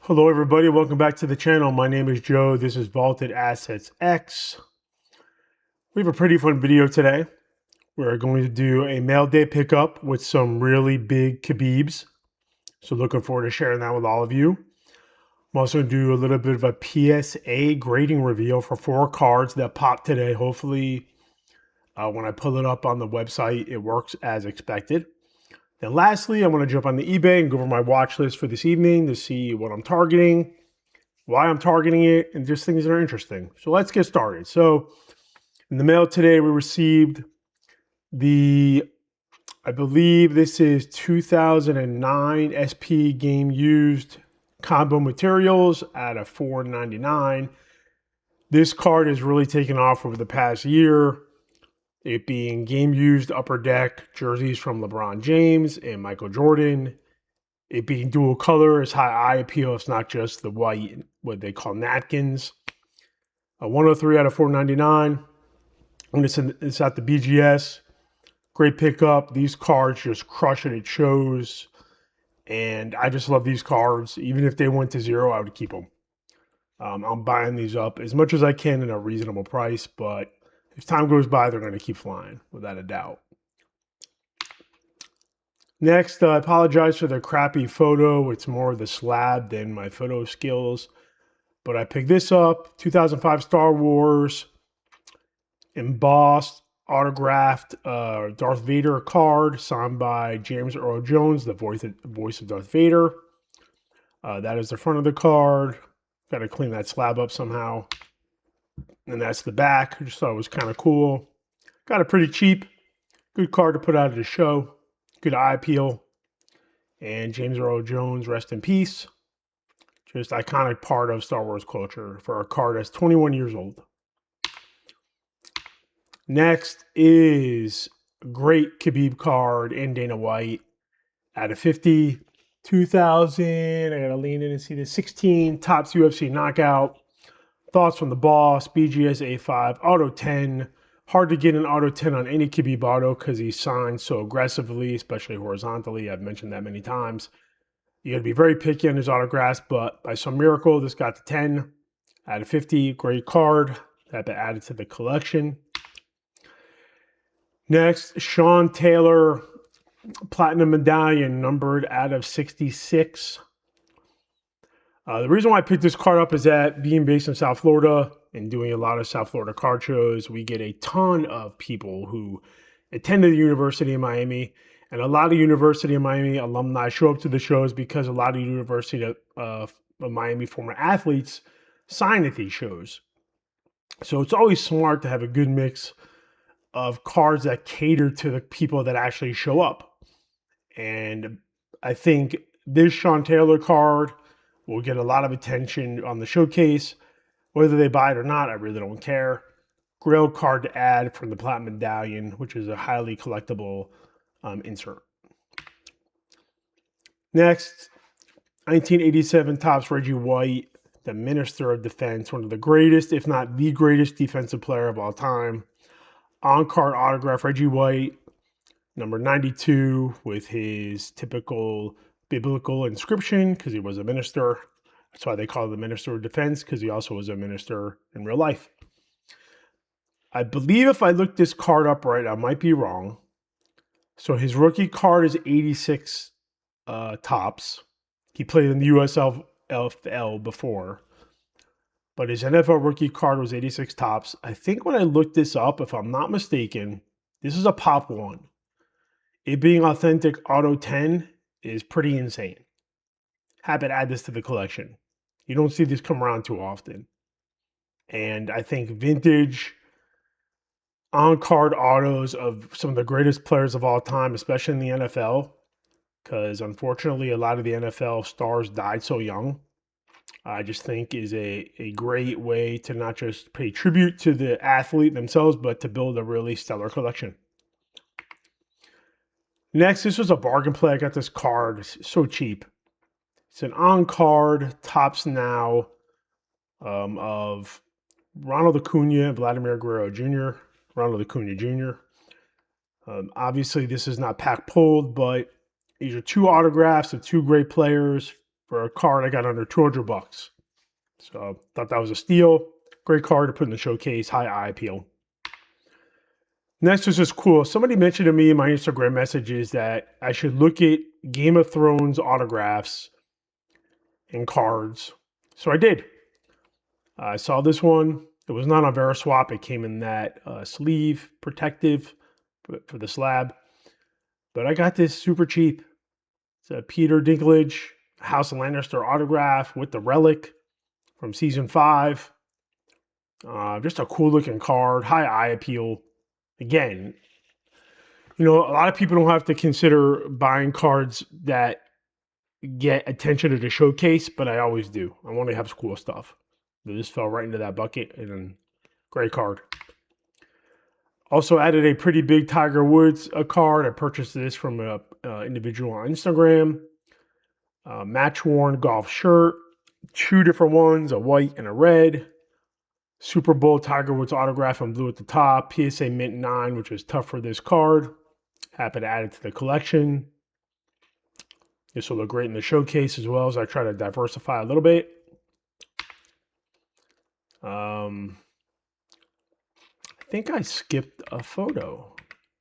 Hello everybody, welcome back to the channel. My name is Joe. This is Vaulted Assets X. We have a pretty fun video today. We're going to do a mail day pickup with some really big Khabibs. So looking forward to sharing that with all of you. I'm also going to do a little bit of a PSA grading reveal for 4 cards that popped today. Hopefully when I pull it up on the website, it works as expected. And lastly, I'm going to jump on the eBay and go over my watch list for this evening to see what I'm targeting, why I'm targeting it, and just things that are interesting. So let's get started. So in the mail today, we received I believe this is 2009 SP Game Used Combo Materials at a $4.99. This card has really taken off over the past year, it being Game Used Upper Deck jerseys from LeBron James and Michael Jordan. It being dual color is high eye appeal. It's not just the white, what they call napkins. A 103 out of 499. And it's at the BGS. Great pickup. These cards just crush it. It shows. And I just love these cards. Even if they went to 0, I would keep them. I'm buying these up as much as I can at a reasonable price. But as time goes by, they're going to keep flying, without a doubt. Next, I apologize for the crappy photo. It's more of the slab than my photo skills. But I picked this up, 2005 Star Wars, embossed, autographed Darth Vader card signed by James Earl Jones, the voice of Darth Vader. That is the front of the card. Got to clean that slab up somehow. And that's the back. I just thought it was kind of cool. Got it pretty cheap. Good card to put out at a show. Good eye appeal. And James Earl Jones, rest in peace. Just iconic part of Star Wars culture for a card that's 21 years old. Next is a great Khabib card in Dana White at a 50. 2000, I gotta lean in and see the 16 Topps UFC Knockout. Thoughts from the Boss, BGS A5, Auto 10. Hard to get an Auto 10 on any Khabib auto because he signs so aggressively, especially horizontally. I've mentioned that many times. You got to be very picky on his autographs, but by some miracle, this got to 10 out of 50. Great card. That been added to the collection. Next, Sean Taylor Platinum Medallion, numbered out of 66. The reason why I picked this card up is that being based in South Florida and doing a lot of South Florida card shows, we get a ton of people who attended the University of Miami. And a lot of University of Miami alumni show up to the shows because a lot of University of Miami former athletes sign at these shows. So it's always smart to have a good mix of cards that cater to the people that actually show up. And I think this Sean Taylor card will get a lot of attention on the showcase. Whether they buy it or not, I really don't care. Grail card to add from the Platinum Medallion, which is a highly collectible insert. Next, 1987 Topps Reggie White, the Minister of Defense, one of the greatest, if not the greatest defensive player of all time. On-card autograph, Reggie White, number 92, with his typical biblical inscription because he was a minister. That's why they call him the Minister of Defense, because he also was a minister in real life. I believe if I look this card up right, I might be wrong. So his rookie card is 86 Topps. He played in the USFL before. But his NFL rookie card was 86 Topps. I think when I looked this up, if I'm not mistaken, this is a Pop 1. It being authentic Auto 10 is pretty insane. Happy to add this to the collection. You don't see this come around too often. And I think vintage on-card autos of some of the greatest players of all time, especially in the NFL, because unfortunately a lot of the NFL stars died so young, I just think is a great way to not just pay tribute to the athlete themselves, but to build a really stellar collection. Next, this was a bargain play. I got this card. It's so cheap. It's an on-card Topps Now of Ronald Acuna and Vladimir Guerrero Jr. Ronald Acuna Jr. Obviously, this is not pack pulled, but these are 2 autographs of 2 great players for a card I got under 200 bucks. So thought that was a steal. Great card to put in the showcase, high eye appeal. Next is just cool. Somebody mentioned to me in my Instagram messages that I should look at Game of Thrones autographs and cards. So I did. I saw this one. It was not on Veriswap. It came in that sleeve protective for the slab. But I got this super cheap. It's a Peter Dinklage House of Lannister autograph with the relic from season 5. Just a cool looking card, high eye appeal. Again, you know, a lot of people don't have to consider buying cards that get attention at the showcase, but I always do. I want to have cool stuff. This fell right into that bucket, and then great card. Also added a pretty big Tiger Woods card. I purchased this from an individual on Instagram. Match-worn golf shirt. 2 different ones, a white and a red. Super Bowl Tiger Woods autograph in blue at the top. PSA Mint 9, which was tough for this card. Happy to add it to the collection. This will look great in the showcase as well as I try to diversify a little bit. I think I skipped a photo.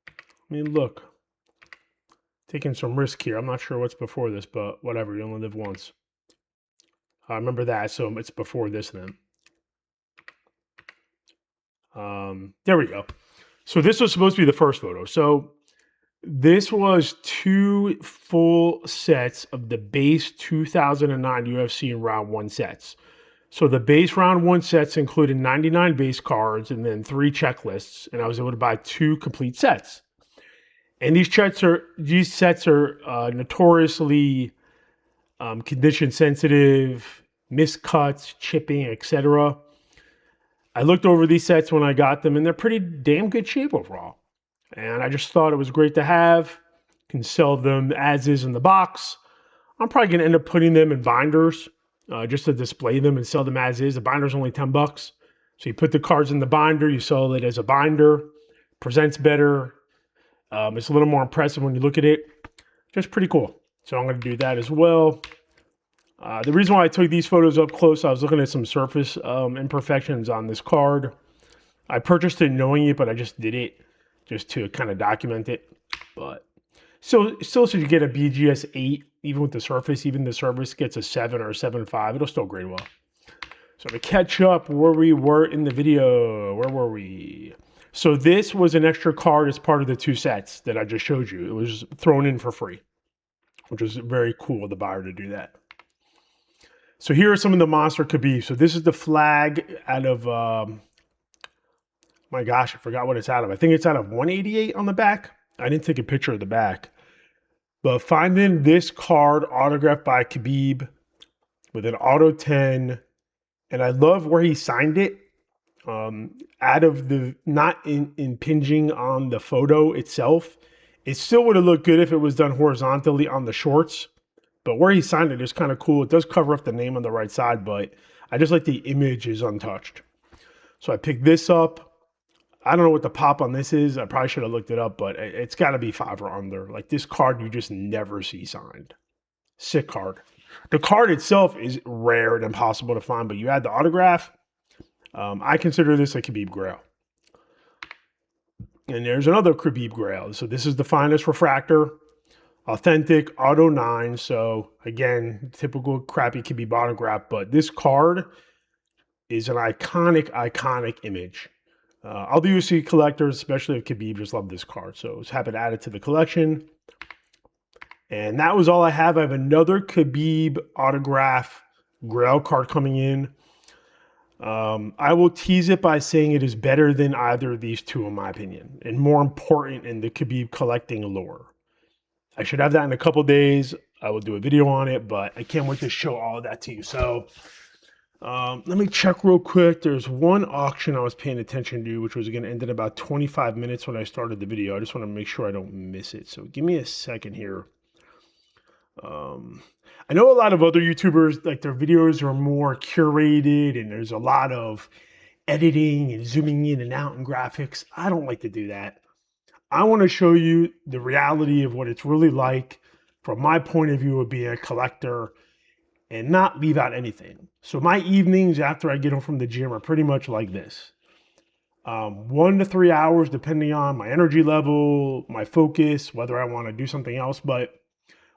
I mean, look. Taking some risk here. I'm not sure what's before this, but whatever. You only live once. I remember that, so it's before this then. There we go. So this was supposed to be the first photo. So this was 2 full sets of the base 2009 UFC and round 1 sets. So the base round 1 sets included 99 base cards and then 3 checklists, and I was able to buy 2 complete sets. And these sets are notoriously condition sensitive, miscuts, chipping, etc. I looked over these sets when I got them, and they're pretty damn good shape overall. And I just thought it was great to have. Can sell them as is in the box. I'm probably going to end up putting them in binders just to display them and sell them as is. The binder's only 10 bucks. So you put the cards in the binder, you sell it as a binder. Presents better. It's a little more impressive when you look at it. Just pretty cool. So I'm going to do that as well. The reason why I took these photos up close, I was looking at some surface imperfections on this card. I purchased it knowing it, but I just did it just to kind of document it. But still should you get a BGS 8, even with the surface, even the surface gets a 7 or a 7.5, it'll still grade well. So to catch up where we were in the video, where were we? So this was an extra card as part of the 2 sets that I just showed you. It was thrown in for free, which was very cool of the buyer to do that. So here are some of the monster Khabib. So this is the flag out of, my gosh, I forgot what it's out of. I think it's out of 188 on the back. I didn't take a picture of the back. But finding this card autographed by Khabib with an auto 10. And I love where he signed it. Out of the, not impinging on the photo itself. It still would have looked good if it was done horizontally on the shorts. But where he signed it is kind of cool. It does cover up the name on the right side, but I just like the image is untouched. So I picked this up. I don't know what the pop on this is. I probably should have looked it up, but it's got to be 5 or under. Like this card you just never see signed. Sick card. The card itself is rare and impossible to find, but you add the autograph. I consider this a Khabib Grail. And there's another Khabib Grail. So this is the finest refractor. Authentic auto 9. So again, typical crappy Khabib autograph, but this card is an iconic image. All the UFC collectors, especially of Khabib, just love this card. So I was happy to add it to the collection. And that was all I have. I have another Khabib autograph Grail card coming in. I will tease it by saying it is better than either of these 2 in my opinion, and more important in the Khabib collecting lore. I should have that in a couple days. I will do a video on it, but I can't wait to show all of that to you. So let me check real quick. There's one auction I was paying attention to, which was going to end in about 25 minutes when I started the video. I just want to make sure I don't miss it. So give me a second here. I know a lot of other YouTubers, like their videos are more curated and there's a lot of editing and zooming in and out and graphics. I don't like to do that. I want to show you the reality of what it's really like from my point of view of being a collector and not leave out anything. So my evenings after I get home from the gym are pretty much like this. 1 to 3 hours, depending on my energy level, my focus, whether I want to do something else. But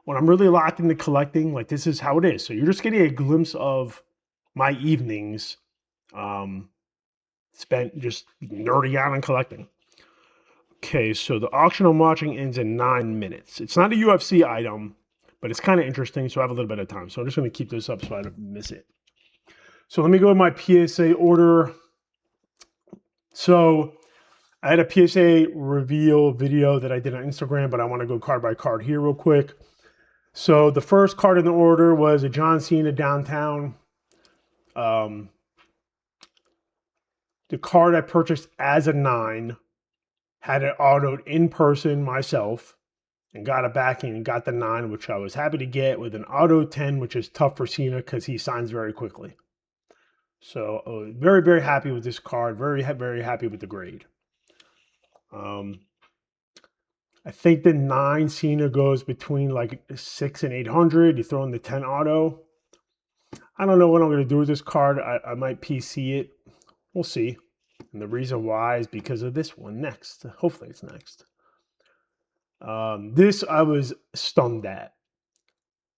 when I'm really locked into collecting, like this is how it is. So you're just getting a glimpse of my evenings spent just nerding out and collecting. Okay, so the auction I'm watching ends in 9 minutes. It's not a UFC item, but it's kind of interesting, so I have a little bit of time. So I'm just going to keep this up so I don't miss it. So let me go to my PSA order. So I had a PSA reveal video that I did on Instagram, but I want to go card by card here real quick. So the first card in the order was a John Cena downtown. The card I purchased as a 9, had it autoed in person myself, and got it back and got the 9, which I was happy to get, with an auto 10, which is tough for Cena because he signs very quickly. So very, very happy with this card. Very, very happy with the grade. I think the 9 Cena goes between like 6 and 800. You throw in the 10 auto. I don't know what I'm going to do with this card. I might PC it. We'll see. And the reason why is because of this one next. Hopefully it's next. This I was stunned at.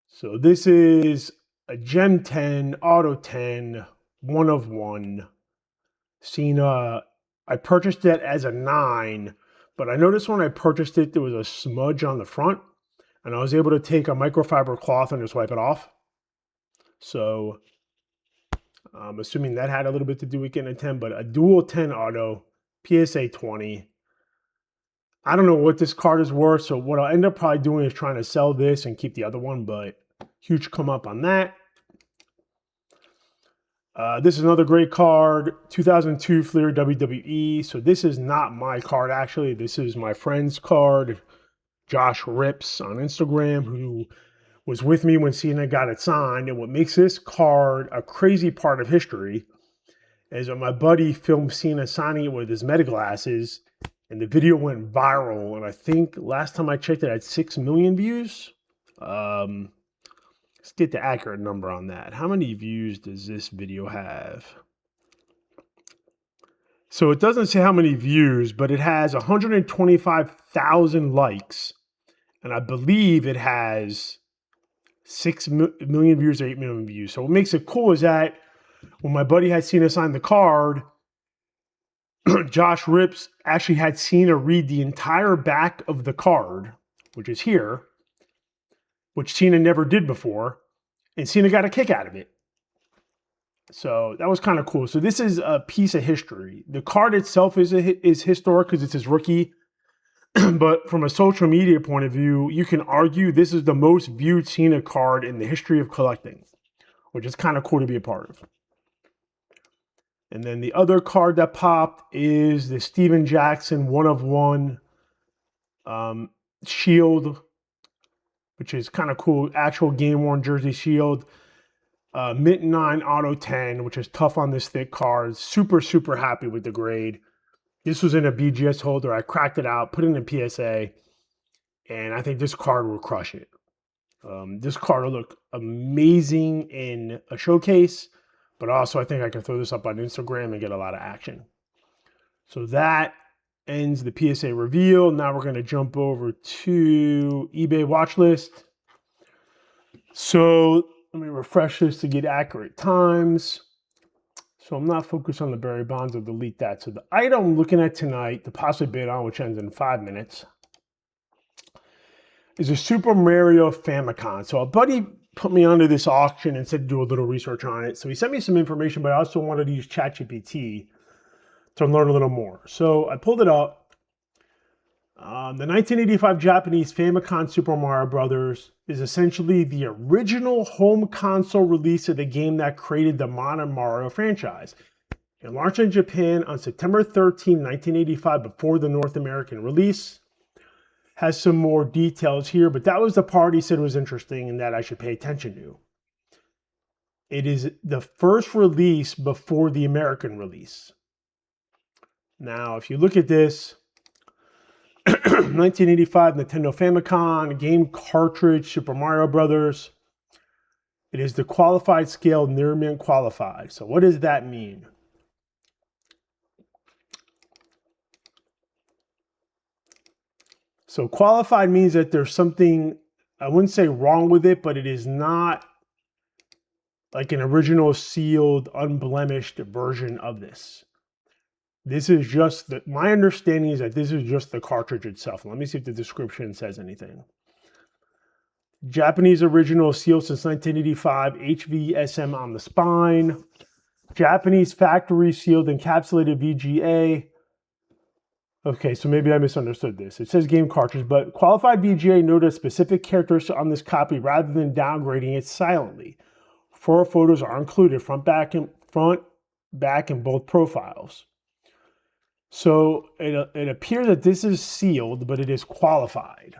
So this is a Gem 10, Auto 10, 1 of 1. Cena. I purchased it as a 9, but I noticed when I purchased it, there was a smudge on the front, and I was able to take a microfiber cloth and just wipe it off. So I'm assuming that had a little bit to do with getting a 10, but a dual 10 auto, PSA 20. I don't know what this card is worth, so what I'll end up probably doing is trying to sell this and keep the other one, but huge come up on that. This is another great card, 2002 Fleer WWE. So this is not my card, actually. This is my friend's card, Josh Rips on Instagram, who was with me when Cena got it signed. And what makes this card a crazy part of history is that my buddy filmed Cena signing it with his meta glasses, and the video went viral. And I think last time I checked it had 6 million views. Let's get the accurate number on that. How many views does this video have? So it doesn't say how many views, but it has 125,000 likes. And I believe it has 6 million views or 8 million views. So what makes it cool is that when my buddy had Cena sign the card, Josh Rips actually had Cena read the entire back of the card, which is here, which Cena never did before, and Cena got a kick out of it. So that was kind of cool. So this is a piece of history. The card itself is historic because it's his rookie, but from a social media point of view, you can argue this is the most viewed Cena card in the history of collecting, which is kind of cool to be a part of. And then the other card that popped is the Steven Jackson 1 of 1 shield, which is kind of cool. Actual game-worn jersey shield. Mint 9 Auto 10, which is tough on this thick card. Super, super happy with the grade. This was in a BGS holder. I cracked it out, put it in a PSA, and I think this card will crush it. This card will look amazing in a showcase, but also I think I can throw this up on Instagram and get a lot of action. So that ends the PSA reveal. Now we're going to jump over to eBay watch list. So let me refresh this to get accurate times. So I'm not focused on the Barry Bonds, I'll delete that. So the item I'm looking at tonight, to possibly bid on, which ends in 5 minutes, is a Super Mario Famicom. So a buddy put me onto this auction and said to do a little research on it. So he sent me some information, but I also wanted to use ChatGPT to learn a little more. So I pulled it up. The 1985 Japanese Famicom Super Mario Brothers is essentially the original home console release of the game that created the modern Mario franchise. It launched in Japan on September 13, 1985, before the North American release. Has some more details here, but that was the part he said was interesting and that I should pay attention to. It is the first release before the American release. Now, if you look at this, 1985 Nintendo Famicom, game cartridge, Super Mario Brothers. It is the qualified scale, near mint qualified. So what does that mean? So qualified means that there's something, I wouldn't say wrong with it, but it is not like an original sealed, unblemished version of this. This is just my understanding is that this is just the cartridge itself. Let me see if the description says anything. Japanese original sealed since 1985, HVSM on the spine. Japanese factory sealed encapsulated VGA. Okay, so maybe I misunderstood this. It says game cartridge, but qualified VGA noted a specific characteristic on this copy rather than downgrading it silently. 4 photos are included, front, back, in both profiles. So it appears that this is sealed, but it is qualified.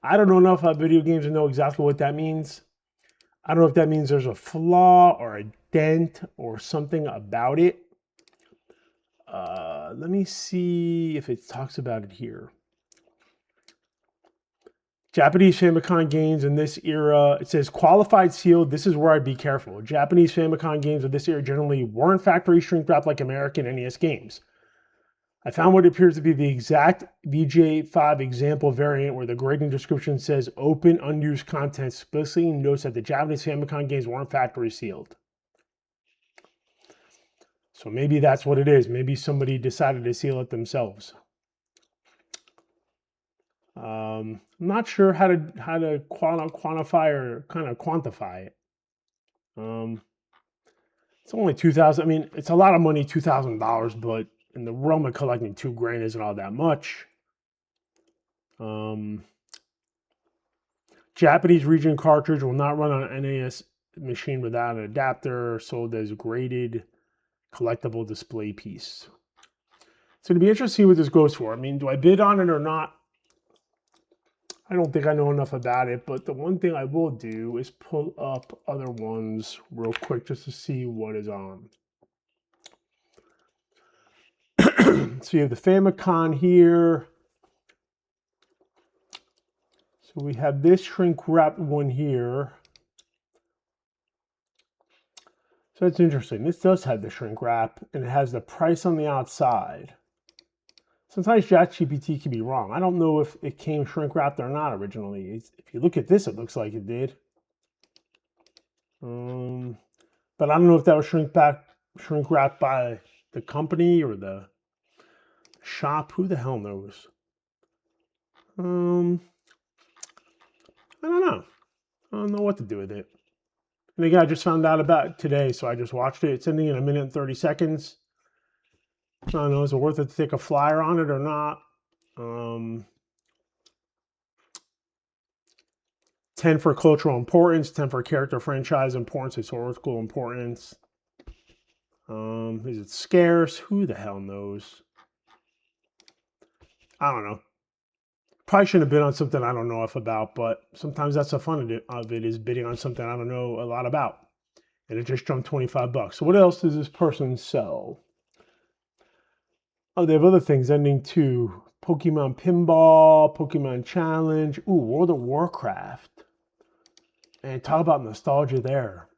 I don't know enough about video games to know exactly what that means. I don't know if that means there's a flaw or a dent or something about it. Let me see if it talks about it here. Japanese Famicom games in this era, it says qualified sealed. This is where I'd be careful. Japanese Famicom games of this era generally weren't factory shrink wrapped like American NES games. I found what appears to be the exact VGA5 example variant where the grading description says open unused content, explicitly notes that the Japanese Famicom games weren't factory sealed. So maybe that's what it is. Maybe somebody decided to seal it themselves. I'm not sure how to quantify or kind of quantify it. It's only $2,000. I mean, it's a lot of money, $2,000, but in the realm of collecting $2,000 isn't all that much. Japanese region cartridge will not run on an NAS machine without an adapter, sold as graded collectible display piece. It's going to be interesting to see what this goes for. I mean, do I bid on it or not? I don't think I know enough about it, but the one thing I will do is pull up other ones real quick just to see what is on. So you have the Famicom here. So we have this shrink wrap one here. So that's interesting. This does have the shrink wrap and it has the price on the outside. Sometimes ChatGPT can be wrong. I don't know if it came shrink wrapped or not originally. If you look at this, it looks like it did. But I don't know if that was shrink wrapped by the company or the shop. Who the hell knows? I don't know. I don't know what to do with it. And again, I just found out about it today, so I just watched it. It's ending in 1 minute and 30 seconds. I don't know, is it worth it to take a flyer on it or not? 10 for cultural importance, 10 for character franchise importance, historical importance. Is it scarce? Who the hell knows? I don't know. Probably shouldn't have bid on something I don't know enough about, but sometimes that's the fun of it is bidding on something I don't know a lot about. And it just jumped 25 bucks. So what else does this person sell? Oh, they have other things ending too. Pokemon Pinball, Pokemon Challenge. Ooh, World of Warcraft. And talk about nostalgia there.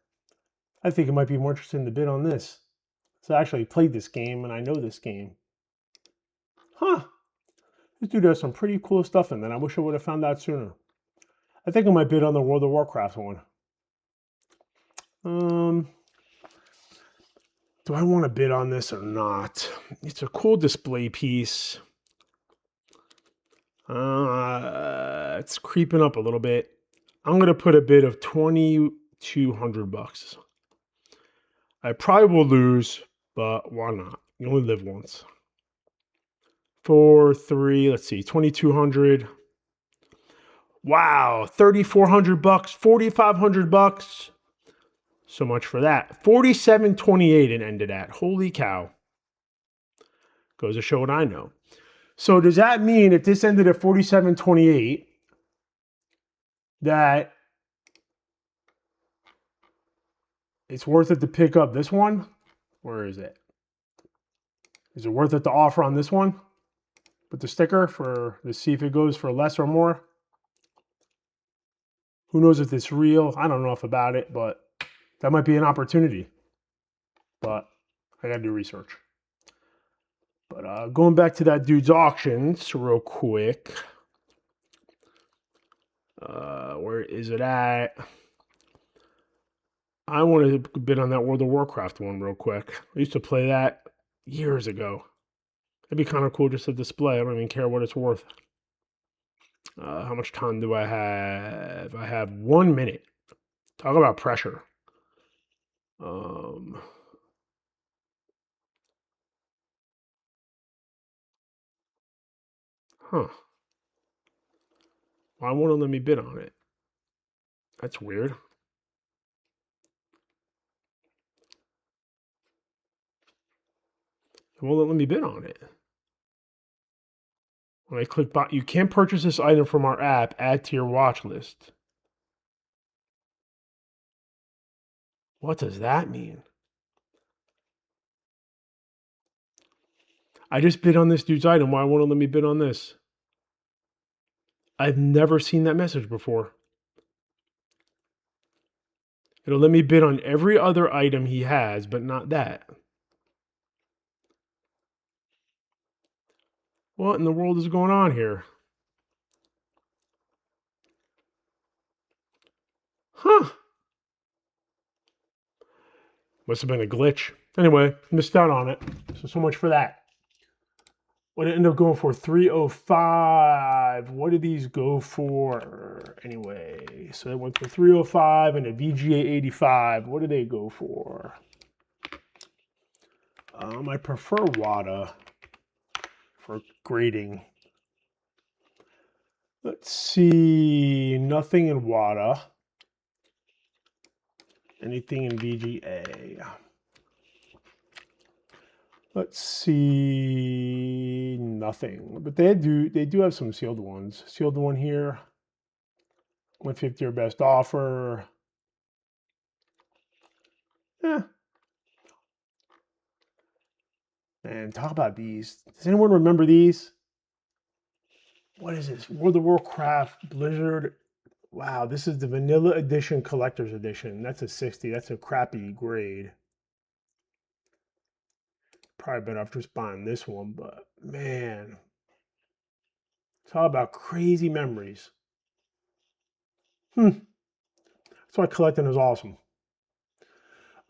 I think it might be more interesting to bid on this. So I actually played this game and I know this game. Huh. This dude has some pretty cool stuff in there. I wish I would have found out sooner. I think I might bid on the World of Warcraft one. Do I want to bid on this or not? It's a cool display piece. It's creeping up a little bit. I'm going to put a bid of 2,200 bucks. I probably will lose, but why not? You only live once. 4, 3, let's see, 2,200. Wow, 3,400 bucks, 4,500 bucks. So much for that. 47.28 it ended at. Holy cow. Goes to show what I know. So does that mean if this ended at 47.28 that it's worth it to pick up this one? Where is it? Is it worth it to offer on this one? Put the sticker to see if it goes for less or more? Who knows if it's real? I don't know enough about it, but that might be an opportunity. But I gotta do research. But going back to that dude's auctions real quick. Where is it at? I want to bid on that World of Warcraft one real quick. I used to play that years ago. That'd be kind of cool just to display. I don't even care what it's worth. How much time do I have? I have 1 minute. Talk about pressure. Huh. Why won't it let me bid on it? That's weird. It won't let me bid on it. When I click buy, you can't purchase this item from our app. Add to your watch list. What does that mean? I just bid on this dude's item. Why won't it let me bid on this? I've never seen that message before. It'll let me bid on every other item he has, but not that. What in the world is going on here? Huh. Must have been a glitch. Anyway, missed out on it. So much for that. What did it end up going for? 305. What did these go for? Anyway, so it went for 305 and a VGA 85. What did they go for? I prefer WADA for grading. Let's see. Nothing in WADA. Anything in VGA. Let's see, nothing. But they do have some sealed ones. Sealed one here. 150 or best offer. Yeah. Man, talk about these. Does anyone remember these? What is this? World of Warcraft Blizzard. Wow, this is the Vanilla Edition Collector's Edition. That's a 60. That's a crappy grade. Probably better off just buying this one, but man, it's all about crazy memories. That's why collecting is awesome.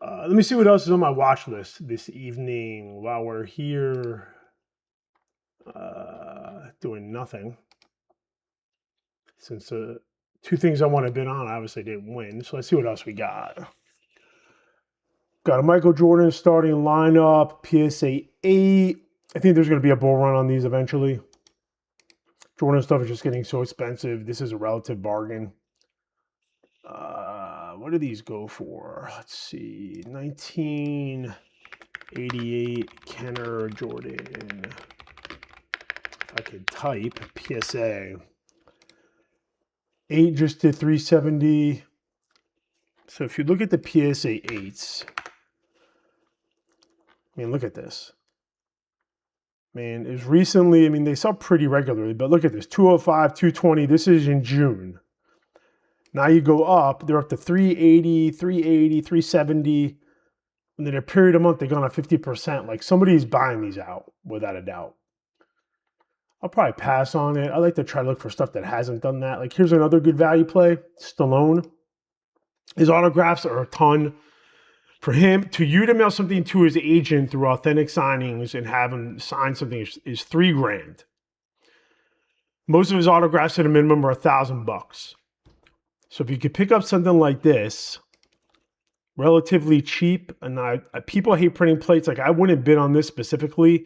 Let me see what else is on my watch list this evening while we're here doing nothing. Since two things I want to bid on obviously didn't win, so let's see what else we got. Got a Michael Jordan starting lineup, PSA 8. I think there's going to be a bull run on these eventually. Jordan stuff is just getting so expensive. This is a relative bargain. What do these go for? Let's see. 1988 Kenner Jordan. If I could type PSA. 8 just to 370. So if you look at the PSA 8s, I mean, look at this. Man, it's recently, I mean, they sell pretty regularly, but look at this, 205, 220. This is in June. Now you go up, they're up to 380, 380, 370. And in a period of month, they've gone up 50%. Like somebody's buying these out, without a doubt. I'll probably pass on it. I like to try to look for stuff that hasn't done that. Like here's another good value play, Stallone. His autographs are a ton. For him, to you to mail something to his agent through authentic signings and have him sign something is $3,000. Most of his autographs at a minimum are $1,000. So if you could pick up something like this, relatively cheap, and people hate printing plates. Like I wouldn't bid on this specifically,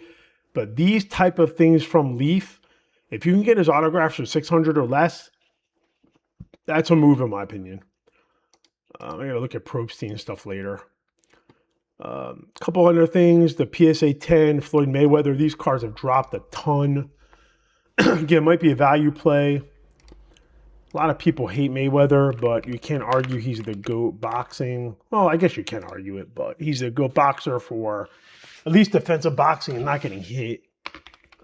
but these type of things from Leaf, if you can get his autographs for $600 or less, that's a move in my opinion. I'm gonna look at Probstein stuff later. Couple other things, the PSA 10, Floyd Mayweather, these cards have dropped a ton. Again, might be a value play. A lot of people hate Mayweather, but you can't argue he's the GOAT boxing. Well, I guess you can argue it, but he's the GOAT boxer for at least defensive boxing and not getting hit.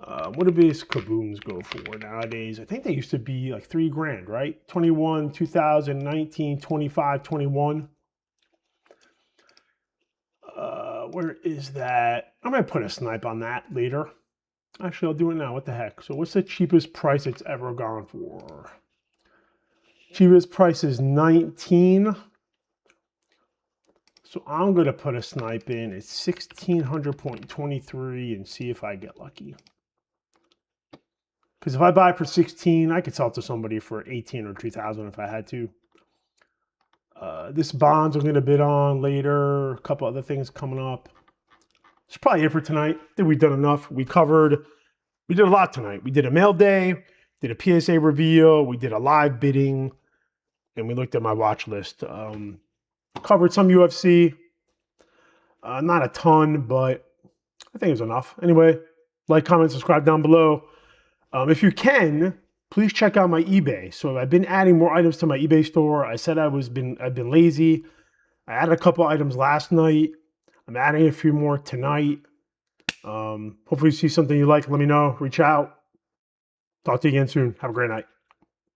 What do these kabooms go for nowadays? I think they used to be like $3 grand, right? 21, 2019, 25, 21. Where is that? I'm going to put a snipe on that later. Actually, I'll do it now. What the heck? So what's the cheapest price it's ever gone for? Cheapest price is 19. So I'm going to put a snipe in at 1600.23 and see if I get lucky. Because if I buy it for 16, I could sell it to somebody for 18 or 2,000 if I had to. This bonds I'm going to bid on later. A couple other things coming up. It's probably it for tonight. I think we've done enough. We did a lot tonight. We did a mail day, did a PSA reveal, we did a live bidding, and we looked at my watch list. Covered some UFC. Not a ton, but I think it was enough. Anyway, like, comment, subscribe down below. If you can, please check out my eBay. So I've been adding more items to my eBay store. I said I've been lazy. I added a couple items last night. I'm adding a few more tonight. Hopefully you see something you like. Let me know. Reach out. Talk to you again soon. Have a great night.